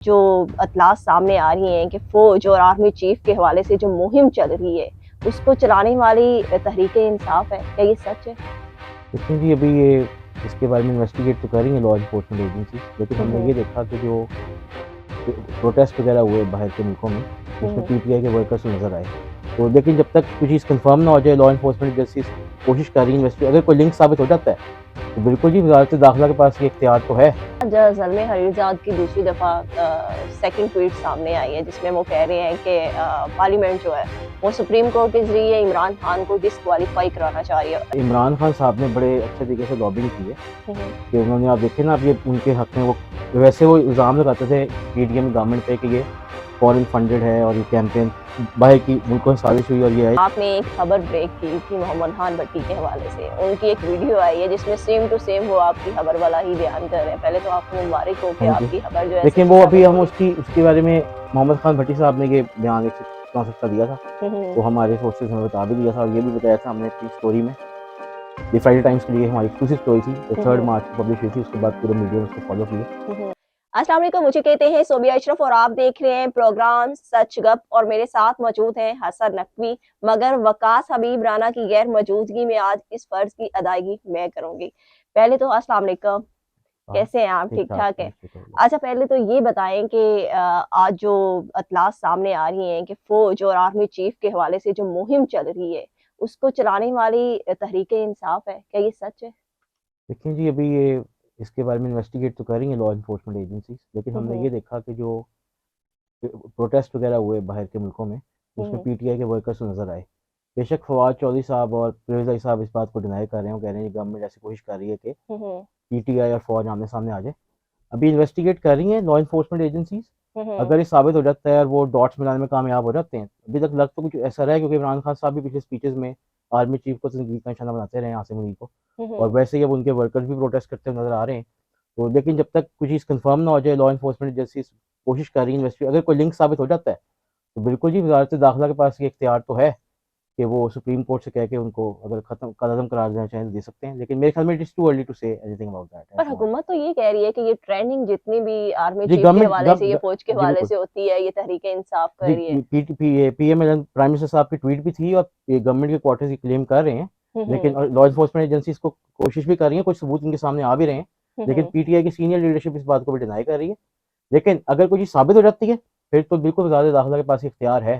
जो अतलात सामने आ रही हैं कि फ़ौज और आर्मी चीफ के हवाले से जो मुहिम चल रही है, उसको चलाने वाली तहरीक-ए-इंसाफ है। क्या ये सच है? देखिए जी, अभी ये इसके बारे में इन्वेस्टिगेट तो कर रही हैं लॉ एनफोर्समेंट एजेंसीज़, लेकिन हुँ, हमने हुँ। ये देखा कि जो प्रोटेस्ट वगैरह हुए बाहर के मुल्कों में, हुँ, उसमें हुँ। पीटीआई के वर्कर्स नज़र आए। तो लेकिन जब तक कोई चीज़ कन्फर्म ना हो जाए, लॉ एनफोर्समेंट एजेंसीज़ कोशिश कर रही हैं अगर कोई लिंक साबित हो जाता है, तो बिल्कुल जी वज़ारत दाखिला के पास ये इख्तियार तो है। आज ज़ल्मे हरीज़ाद की दूसरी दफ़ा सेकंड ट्वीट सामने आई है जिसमें वो कह रहे हैं कि पार्लियामेंट जो है वो सुप्रीम कोर्ट के ज़रिए इमरान खान को डिस्क्वालीफाई कराना चाह रही है। इमरान खान साहब ने बड़े अच्छे तरीके से लॉबिंग की है हुँ, हुँ। कि उन्होंने, आप देखिए ना, अब ये उनके हक़ में वो वैसे वो इल्ज़ाम लगाते थे पीडीएम गवर्नमेंट पे कि ये फॉरेन फंडेड है और ये कैंपेन बाहर की मुल्कों से साजिश हुई और ये है। आपने एक खबर ब्रेक की थी मोहम्मद खान भट्टी के हवाले से। उनकी एक वीडियो आई है जिसमें सेम टू सेम वो आपकी खबर वाला ही बयान कर रहे हैं। पहले तो आपको मुबारक हो कि थैंक यू। आपकी खबर जो है देखिए, सच्ची वो अभी साबित हो हम रही है। उसके बारे में मोहम्मद खान भट्टी साहब ने ये बयान 164 का दिया था। हुँ, हुँ। वो हमारे सोर्सेज़ हमें बता भी दिया था और ये भी बताया था हमने अपनी स्टोरी में। ये फ्राइडे टाइम्स के लिए हमारी एक्सक्लूसिव स्टोरी थी, जो हुँ, 3 हुँ। मार्च को पब्लिश हुई थी, उसके बाद पूरे मीडिया ने उसको फॉलो किया। हुँ, हुँ। अस्सलाम वालेकुम, मुझे कहते हैं सोबिया अशरफ और आप देख रहे हैं प्रोग्राम सच गप और मेरे साथ मौजूद हैं हसन नकवी। मगर वकास हबीब राना की गैर मौजूदगी में आज इस फर्ज की अदायगी मैं करूँगी। पहले तो अस्सलाम वालेकुम, हाँ, कैसे हैं आप? ठीक-ठाक ठीक-ठाक है, हैं? शुक्र अल्लाह अच्छा, पहले तो ये बताएँ कि आज जो अतलात सामने आ रही हैं कि फ़ौज और आर्मी चीफ के हवाले से जो मुहिम चल रही है, उसको चलाने वाली तहरीक-ए-इंसाफ है। क्या ये सच है? देखिए जी, अभी ये इसके बारे में इन्वेस्टिगेट तो कर रही हैं लॉ एनफोर्समेंट एजेंसीज़, लेकिन हुँ, हमने हुँ। ये देखा कि जो प्रोटेस्ट वगैरह हुए बाहर के मुल्कों में, हुँ, उसमें हुँ। पीटीआई के वर्कर्स नज़र आए। बेशक फवाद चौधरी साहब और परवेज़ इलाही साहब इस बात को डिनाई कर रहे हैं, वो कह रहे हैं कि गवर्नमेंट ऐसी कोशिश कर रही है कि हुँ, हुँ। पीटीआई और फौज आमने-सामने आ जाए। अभी इन्वेस्टिगेट कर रही हैं लॉ एनफोर्समेंट एजेंसीज़। हुँ, हुँ। अगर ये साबित हो जाता है और वो डॉट्स मिलाने में कामयाब हो जाते हैं, अभी तक लग तो कुछ ऐसा रहा है, क्योंकि इमरान खान साहब भी पिछले स्पीचेज़ में आर्मी चीफ को तनकीद का निशाना बनाते रहे हैं, आसिम मुनीर को। हुँ, और हुँ। वैसे ही अब उनके वर्कर्स भी प्रोटेस्ट करते हुए नज़र आ रहे हैं। तो लेकिन जब तक कोई चीज़ कन्फर्म ना हो जाए, लॉ एनफोर्समेंट एजेंसीज़ कोशिश कर रही हैं अगर कोई लिंक साबित हो जाता है, तो बिल्कुल जी वज़ारत दाखिला के पास ये इख्तियार तो है कि वो सुप्रीम कोर्ट से कह के उनको अगर खत्म कलअदम करार देना चाहें तो दे सकते हैं। लेकिन मेरे ख्याल में it is too early to say anything about that at पर द मोमेंट। हुकूमत तो ये कह रही है कि ये ट्रेनिंग जितनी भी आर्मी जी, चीफ के गवर्नमेंट हवाले गव से, ये ग फौज के जी, हवाले बिल्कुल। से होती है, ये तहरीक-ए-इंसाफ कर जी, रही है। पीएम प्राइम मिनिस्टर साहब की ट्वीट भी थी और ये गवर्नमेंट के क्वार्टर्स ये क्लेम कर रहे हैं। हुँ, लेकिन हुँ। लॉ एनफोर्समेंट एजेंसीज़ को कोशिश भी कर रही हैं, कुछ सबूत इनके सामने आ भी रहे हैं। हुँ, लेकिन हुँ। पीटीआई की सीनियर लीडरशिप इस बात को भी डिनाई कर रही है। लेकिन अगर कोई चीज़ साबित हो जाती है, फिर तो बिल्कुल वज़ारत दाखिला के पास इख्तियार है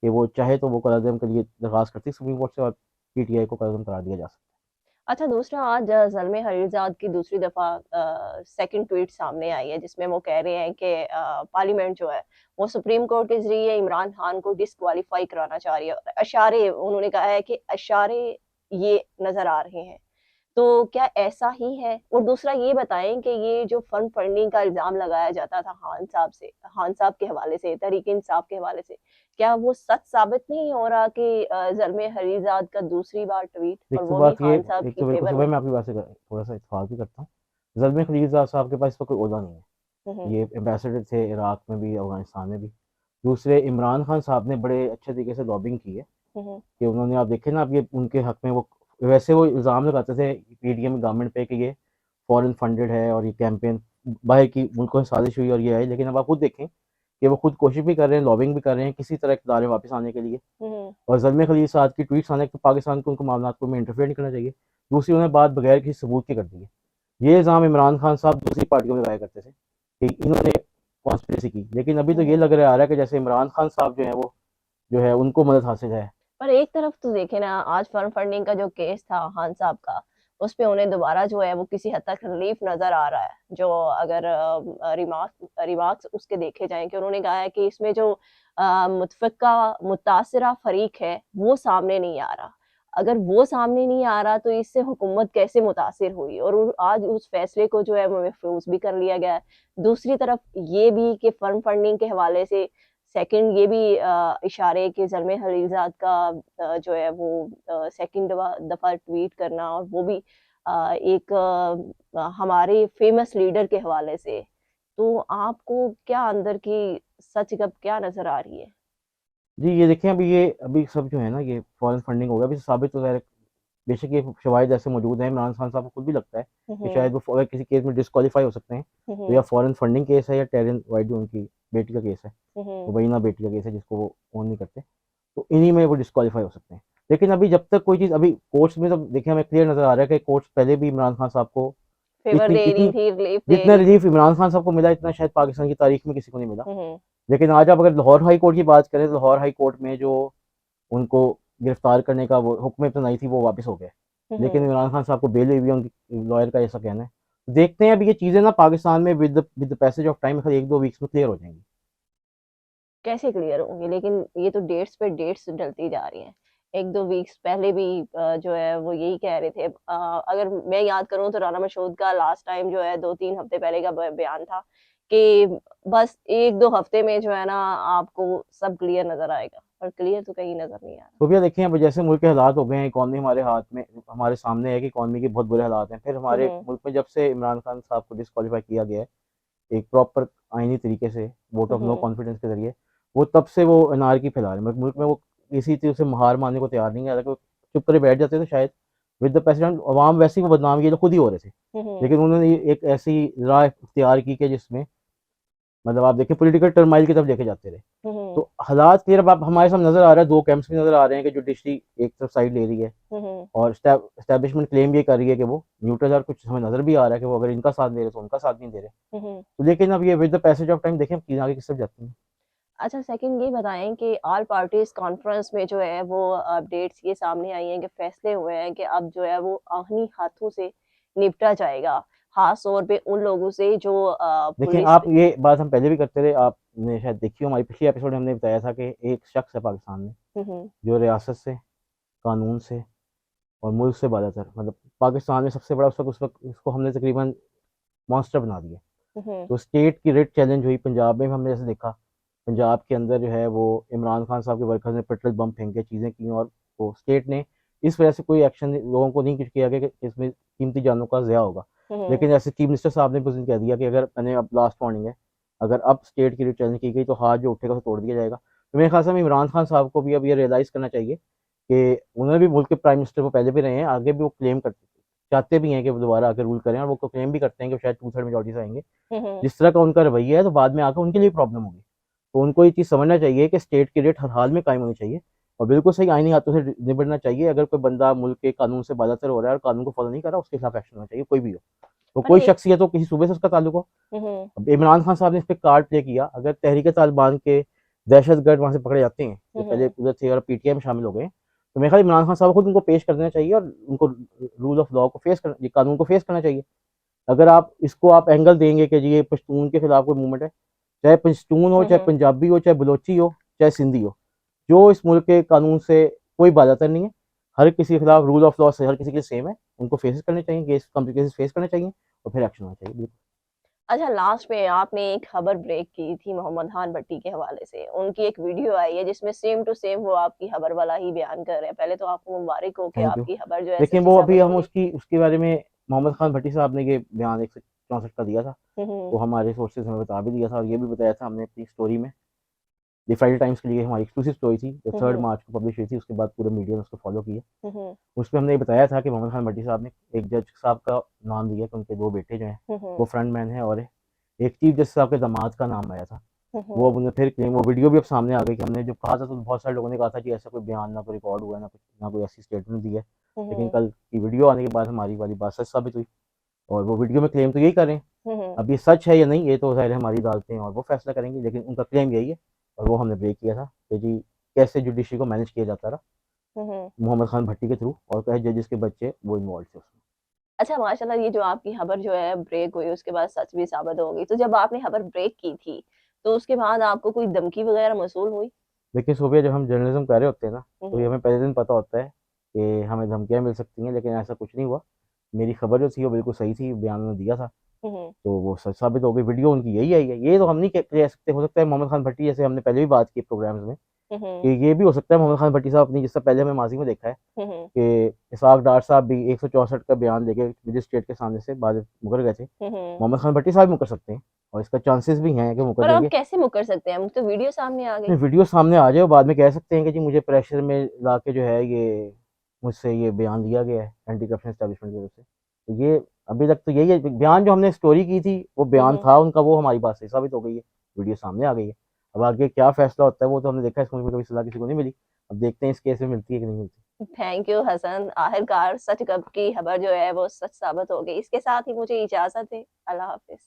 कि वो चाहे तो वो कलअदम के लिए दरख्वास्त करती है सुप्रीम कोर्ट से और पीटीआई को कलअदम करार दिया जा सकता है। अच्छा, दूसरा आज ज़ल्मे हरीज़ाद की दूसरी दफ़ा सेकंड ट्वीट सामने आई है जिसमें वो कह रहे हैं कि पार्लियामेंट जो है वो सुप्रीम कोर्ट के ज़रिए इमरान खान को डिस्क्वालीफाई कराना चाह रही है। अशारे उन्होंने कहा है कि अशारे ये नज़र आ रहे हैं। तो क्या ऐसा ही है? और दूसरा ये बताएँ कि ये जो फंड फंडिंग का इल्ज़ाम लगाया जाता था खान साहब के हवाले से, तहरीक-ए-इंसाफ के हवाले से, क्या वो सच साबित नहीं हो रहा कि ज़ल्मे हरीज़ाद का दूसरी बार ट्वीट एक और तो वो भी बात ये, खान साहब एक की तो बिल्कुल फ़ेवर सुबह में? मैं आपकी बात से थोड़ा-सा इत्तेफ़ाक भी करता हूँ। ज़ल्मे ख़लीलज़ाद साहब के पास इसका कोई ओहदा नहीं है। हुँ, हुँ। ये एम्बेसडर थे इराक में भी, अफ़गानिस्तान में भी। दूसरे, इमरान खान साहब ने बड़े अच्छे तरीके से लॉबिंग की है हुँ, हुँ। कि उन्होंने, आप देखें ना, अब ये उनके हक़ में वो वैसे वो इल्ज़ाम लगाते थे पीडीएम गवर्नमेंट पे कि ये फॉरेन फंडेड है और ये कैंपेन बाहर की मुल्कों से साजिश हुई और ये है। लेकिन अब आप खुद देखें कि वो खुद कोशिश भी कर रहे हैं, लॉबिंग भी कर रहे हैं किसी तरह इक़्तिदार में वापस आने के लिए। हुँ, हुँ। और ज़ल्मे ख़लील साहब की ट्वीट्स आने तो पाकिस्तान को उनको मामलात को में इंटरफेयर नहीं करना चाहिए। दूसरी, उन्होंने बात बगैर किसी सबूत के कर दी है। ये इल्ज़ाम इमरान खान साहब दूसरी पार्टियों में लगाया करते थे कि इन्होंने कॉन्स्पिरेसी की। लेकिन अभी हुँ, तो ये हुँ। लग रहा आ रहा है कि जैसे इमरान खान साहब जो हैं वो जो है उनको मदद हासिल है। पर एक तरफ तो देखें ना, आज फर्म फंडिंग का जो केस था खान साहब का, उसपे उन्हें दोबारा जो है वो किसी हद तक रिलीफ नज़र आ रहा है। जो अगर रिमार्क्स उसके देखे जाएँ कि उन्होंने कहा है कि इसमें जो मुतफ़िक़ा मुतासिरा फ़रीक है, वो सामने नहीं आ रहा। अगर वो सामने नहीं आ रहा तो इससे हुकूमत कैसे मुतासिर हुई और आज उस फ़ैसले को जो है वो महफ़ूज़ भी कर लिया गया है। दूसरी तरफ ये भी कि फर्म फंडिंग के हवाले से सेकंड ये भी इशारे कि ज़ल्मे खलीलज़ाद का जो है वो सेकंड दफ़ा ट्वीट करना और वो भी एक हमारे फ़ेमस लीडर के हवाले से। तो आपको क्या अंदर की सच गप क्या नज़र आ रही है? जी, ये देखें, अभी सब जो है ना, ये फॉरेन फंडिंग हो गया, अभी साबित तो ज़ाहिर है बेशक ये शवाहिद ऐसे मौजूद हैं, इमरान खान साहब को खुद भी लगता है कि शायद हम्म वो अगर किसी केस में डिस्क्वालीफाई हो सकते हैं, तो या फॉरेन फंडिंग केस है या टेरन वाइट जो उनकी बेटी का केस है, हम्म मुबैना बेटी का केस है जिसको वो ओन नहीं करते, तो इन्हीं में वो डिस्क्वालीफाई हो सकते हैं। लेकिन अभी जब तक कोई चीज़ अभी कोर्ट्स में तो देखिए हमें क्लियर नज़र आ रहा है कि कोर्ट्स पहले भी इमरान खान साहब को फेवर इतनी दे रही इतनी थी, रिलीफ दे जितना रही थी। रिलीफ इमरान खान साहब को मिला इतना शायद पाकिस्तान की तारीख में किसी को नहीं मिला। हम्म लेकिन आज आप अगर लाहौर हाई कोर्ट की बात करें तो लाहौर हाई कोर्ट में जो उनको गिरफ्तार करने का वो हुक्म सुनाई थी वो वापस हो गए, लेकिन हम्म इमरान खान साहब को बेल हुई हुई है, उनकी लॉयर का ऐसा कहना है। देखते हैं अभी ये चीज़ें ना पाकिस्तान में with the passage of time एक दो वीक्स में क्लियर हो जाएंगी। कैसे क्लियर होंगे? लेकिन ये तो डेट्स पे डेट्स डलती जा रही हैं। 1-2 वीक्स पहले भी जो है वो यही कह रहे थे। अगर मैं याद करूँ तो राना मशहूद का लास्ट टाइम जो है 2-3 हफ्ते पहले का ब बयान था कि बस 1-2 हफ्ते में जो है ना आपको सब क्लियर नज़र आएगा। पर क्लियर तो कहीं नज़र नहीं आ रहा। तो भैया देखिए अब जैसे मुल्क के हालात हो गए हैं, इकॉनमी हमारे हाथ में हमारे सामने है कि इकॉनमी के बहुत बुरे हालात हैं, फिर हुँ, हमारे हुँ। मुल्क में जब से इमरान खान साहब को डिस्क्वालीफाई किया गया है एक प्रॉपर आईनी तरीके से वोट हुँ, ऑफ नो हुँ। कॉन्फिडेंस के जरिए, वो तब से वो अनारकी फैला रहे हैं मुल्क में। वो किसी चीज़ से हार मानने को तैयार नहीं है, अगर वो चुप करे बैठ जाते तो शायद विद द प्रेसिडेंट अवाम वैसे ही वो बदनाम ये तो खुद ही हो रहे थे। हुँ, हुँ। लेकिन उन्होंने एक ऐसी राह इख्तियार की कि जिसमें मतलब आप देखिए पॉलिटिकल टर्माइल की तरफ लेके जाते रहे। हुँ, हुँ। तो हालात क्लियर अब आप हमारे सामने नजर आ रहा है, दो कैंप्स भी नजर आ रहे हैं कि जुडिशरी एक तरफ साइड ले रही है हुँ, हुँ। और स्टैब्लिशमेंट क्लेम ये कर रही है कि वो न्यूट्रल है, और कुछ हमें नजर भी आ रहा है कि वो अगर इनका साथ दे रहे तो उनका साथ नहीं दे रहे। हुँ, हुँ। तो लेकिन अब ये with the passage of time देखें अब चीज़ें आगे किस तरफ जाती हैं। अच्छा, सेकंड ये बताएँ कि ऑल पार्टीज़ कॉन्फ्रेंस में जो है वो अपडेट्स ये सामने आई हैं कि फैसले हुए हैं कि अब जो है वो आहनी हाथों से निपटा जाएगा। ख़ास तौर पे उन लोगों से जो देखें पुलिस। आप ये बात हम पहले भी करते रहे, आपने शायद देखी हो हमारी पिछली एपिसोड में हमने बताया था कि एक शख्स है पाकिस्तान में हुँ, हुँ। जो रियासत से, कानून से और मुल्क से बालातर, मतलब पाकिस्तान में सबसे बड़ा उस वक्त उसको हमने तकरीबन मॉन्स्टर बना दिया। हुँ, हुँ। तो स्टेट की रेट चैलेंज हुई पंजाब में भी हमने जैसे देखा, पंजाब के अंदर जो है वो इमरान खान साहब के वर्कर्स ने पेट्रोल बम फेंके, चीज़ें की, और वो स्टेट ने इस वजह से कोई एक्शन लोगों को नहीं कुछ किया कि इसमें कीमती जानों का ज़या होगा। हुँ, हुँ। लेकिन ऐसे चीफ मिनिस्टर साहब ने भी उस दिन कह दिया कि अगर मैंने अब लास्ट वार्निंग है, अगर अब स्टेट की रेट चैलेंज की गई तो हाथ जो उठेगा उसे तोड़ दिया जाएगा। तो मेरे ख्याल से इमरान खान साहब को भी अब ये रियलाइज़ करना चाहिए कि उन्होंने भी मुल्क के प्राइम मिनिस्टर को पहले भी रहे हैं, आगे भी वो क्लेम करते चाहते भी हैं कि वो दोबारा आके रूल करें, और वो क्लेम भी करते हैं कि शायद 2/3 मेजॉरिटी से आएंगे। हुँ, हुँ। जिस तरह का उनका रवैया है तो बाद में आकर उनके लिए प्रॉब्लम होगी। तो उनको ये चीज़ समझना चाहिए कि स्टेट की रेट हर हाल में कायम होनी चाहिए और बिल्कुल सही आईनी हाथों से निबटना चाहिए। अगर कोई बंदा मुल्क के कानून से बालातर हो रहा है और कानून को फॉलो नहीं कर रहा, उसके खिलाफ एक्शन होना चाहिए, कोई भी हो। तो अच्छा कोई ये। शख्सियत हो, किसी सूबे से उसका ताल्लुक हो। हुँ, हुँ। अब इमरान खान साहब ने इस पे कार्ड प्ले किया। अगर तहरीक तालिबान के दहशतगर्द वहाँ से पकड़े जाते हैं, जो हुँ, पहले हुँ। उधर थे और पीटीआई में शामिल हो गए, तो मेरे ख्याल इमरान खान साहब को खुद उनको पेश कर देना चाहिए और उनको रूल ऑफ लॉ को फेस कर, कानून को फेस करना चाहिए। अगर आप इसको आप एंगल देंगे कि जी ये पश्तून के खिलाफ कोई मूवमेंट है, चाहे पश्तून हो, हुँ, चाहे हुँ। पंजाबी हो, चाहे बलोची हो, चाहे सिंधी हो, जो इस मुल्क के कानून से कोई बाधातर नहीं है, हर किसी के खिलाफ रूल ऑफ लॉ से हर किसी के सेम है, उनको फेस करने चाहिए, केस कॉम्प्लिकेशन फेस करने चाहिए और फिर एक्शन होना चाहिए। बिल्कुल। अच्छा, लास्ट में आपने एक खबर ब्रेक की थी मोहम्मद खान भट्टी के हवाले से। उनकी एक वीडियो आई है जिसमें सेम टू सेम वो आपकी खबर वाला ही बयान कर रहे हैं। पहले तो आपको मुबारक हो कि थैंक यू। आपकी खबर जो है लेकिन सच्ची वो अभी साबित हम होगी। उसकी उसके बारे में मोहम्मद खान भट्टी साहब ने ये बयान 164 का दिया था, हुँ, हुँ। वो हमारे सोर्सेज हमें बता भी दिया था और ये भी बताया था हमने अपनी स्टोरी में। दी फ्राइडे टाइम्स के लिए हमारी एक्सक्लूसिव स्टोरी थी जो हुँ, 3 हुँ। मार्च को पब्लिश हुई थी, उसके बाद पूरे मीडिया ने उसको फॉलो किया। हुँ, हुँ। उसमें हमने ये बताया था कि मोहम्मद खान भट्टी साहब ने एक जज साहब का नाम दिया कि उनके 2 बेटे जो हैं हुँ, वो हुँ। फ्रंट मैन हैं, और एक चीफ जस्टिस साहब के दामाद का नाम आया था। हुँ, वो अब हुँ। उन्होंने फिर क्लेम, वो वीडियो भी अब सामने आ गई कि हमने जब कहा था तो बहुत सारे लोगों ने कहा था कि ऐसा कोई बयान ना कोई रिकॉर्ड हुआ है, ना कुछ, ना कोई ऐसी स्टेटमेंट दी है। हुँ, लेकिन हुँ। कल की वीडियो आने के बाद हमारी वाली बात सच साबित हुई और वो वीडियो में क्लेम तो यही कर रहे हैं। हुँ, हुँ। अब ये सच है या नहीं ये तो ज़ाहिर है हमारी अदालतें और वो फैसला करेंगी, लेकिन उनका क्लेम यही है और वो हमने ब्रेक किया था कि जी कैसे जुडिशरी को मैनेज किया जाता रहा हुँ, हुँ। मोहम्मद खान भट्टी के थ्रू, और कहे जजेस के बच्चे वो इन्वॉल्व थे उसमें। अच्छा, माशाल्लाह ये जो आपकी खबर जो है ब्रेक हुई उसके बाद सच भी साबित हो गई। तो जब आपने खबर ब्रेक की थी, तो उसके बाद आपको कोई धमकी वगैरह मौसूल हुई? देखिए सुबह जब हम जर्नलिज्म कर रहे होते हैं ना, हुँ, तो ये हुँ। हमें पहले दिन पता होता है कि हमें धमकियाँ मिल सकती हैं, लेकिन ऐसा कुछ नहीं हुआ। मेरी खबर जो थी वो बिल्कुल सही थी, बयान उन्होंने दिया था, हुँ, हुँ। तो वो सच साबित हो गई। वीडियो उनकी यही आई है, ये तो हम नहीं कह सकते। हो सकता है मोहम्मद खान भट्टी, जैसे हमने पहले भी बात की प्रोग्राम्स में, हुँ, कि हुँ। ये भी हो सकता है मोहम्मद खान भट्टी साहब अपनी, जिससे पहले हमें माजी में देखा है हुँ, हुँ। कि इसाक डार साहब भी 164 का बयान लेके मजिस्ट्रेट के सामने से बाद में मुकर गए थे। हुँ, हुँ। मोहम्मद खान भट्टी साहब भी मुकर सकते हैं और इसका चांसेस भी हैं कि मुकर पर आप जाएंगे। कैसे मुकर सकते हैं? तो वीडियो सामने आ गई। नहीं, वीडियो सामने आ जाए और बाद में कह सकते हैं कि जी मुझे प्रेशर में ला के जो है ये मुझसे ये बयान लिया गया है एंटी करप्शन एस्टैब्लिशमेंट की तरफ से। तो ये अभी तक तो यही है, बयान जो हमने स्टोरी की थी वो बयान था उनका, वो हमारी बात सही साबित हो गई है, वीडियो सामने आ गई है। अब आगे क्या फैसला होता है वो तो हमने देखा है, इस मुल्क में कभी सज़ा किसी को नहीं मिली। अब देखते हैं इस केस में मिलती है कि नहीं मिलती। थैंक यू हसन, आखिरकार सच गप की खबर जो है वो सच साबित हो गई। इसके साथ ही मुझे इजाज़त दें। अल्लाह हाफ़िज़।